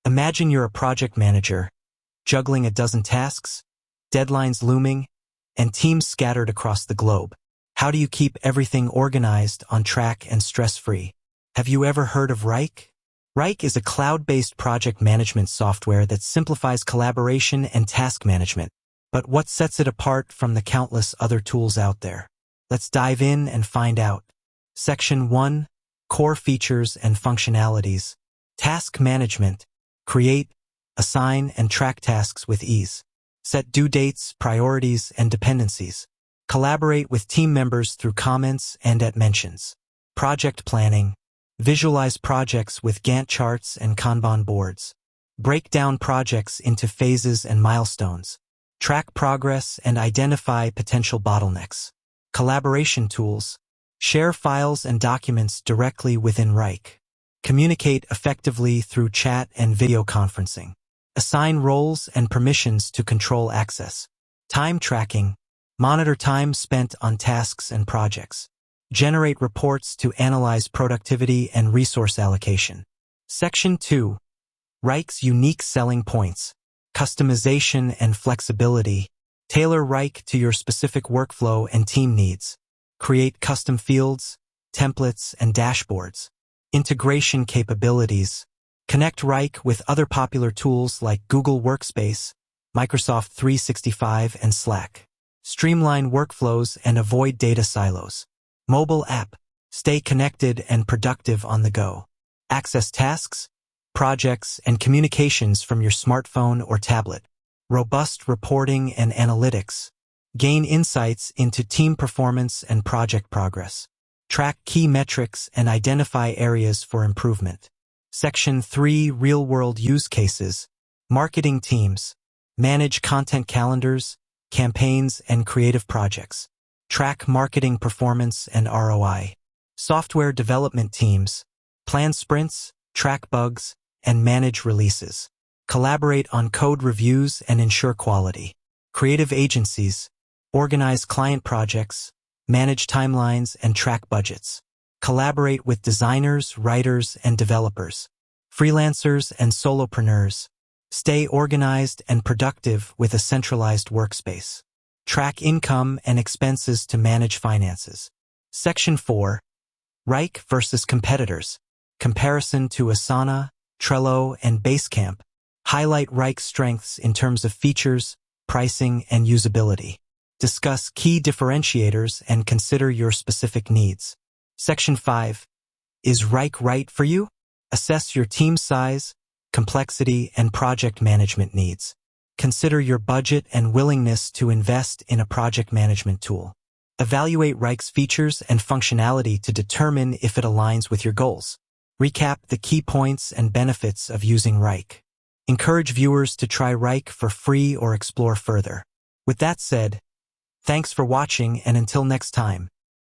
Imagine you're a project manager, juggling a dozen tasks, deadlines looming, and teams scattered across the globe. How do you keep everything organized, on track, and stress-free? Have you ever heard of Wrike? Wrike is a cloud-based project management software that simplifies collaboration and task management. But what sets it apart from the countless other tools out there? Let's dive in and find out. Section 1. Core features and functionalities. Task management. Create, assign, and track tasks with ease. Set due dates, priorities, and dependencies. Collaborate with team members through comments and at mentions. Project planning. Visualize projects with Gantt charts and Kanban boards. Break down projects into phases and milestones. Track progress and identify potential bottlenecks. Collaboration tools. Share files and documents directly within Wrike. Communicate effectively through chat and video conferencing. Assign roles and permissions to control access. Time tracking. Monitor time spent on tasks and projects. Generate reports to analyze productivity and resource allocation. Section 2. Wrike's unique selling points. Customization and flexibility. Tailor Wrike to your specific workflow and team needs. Create custom fields, templates, and dashboards. Integration capabilities. Connect Wrike with other popular tools like Google Workspace, Microsoft 365, and Slack. Streamline workflows and avoid data silos. Mobile app. Stay connected and productive on the go. Access tasks, projects, and communications from your smartphone or tablet. Robust reporting and analytics. Gain insights into team performance and project progress. Track key metrics and identify areas for improvement. Section 3. Real-world use cases. Marketing teams. Manage content calendars, campaigns, and creative projects. Track marketing performance and ROI. Software development teams. Plan sprints, track bugs, and manage releases. Collaborate on code reviews and ensure quality. Creative agencies. Organize client projects, manage timelines, and track budgets. Collaborate with designers, writers, and developers. Freelancers and solopreneurs. Stay organized and productive with a centralized workspace. Track income and expenses to manage finances. Section 4. Wrike versus competitors. Comparison to Asana, Trello, and Basecamp. Highlight Wrike's strengths in terms of features, pricing, and usability. Discuss key differentiators and consider your specific needs. Section 5. Is Wrike right for you? Assess your team size, complexity, and project management needs. Consider your budget and willingness to invest in a project management tool. Evaluate Wrike's features and functionality to determine if it aligns with your goals. Recap the key points and benefits of using Wrike. Encourage viewers to try Wrike for free or explore further. With that said, thanks for watching, and until next time.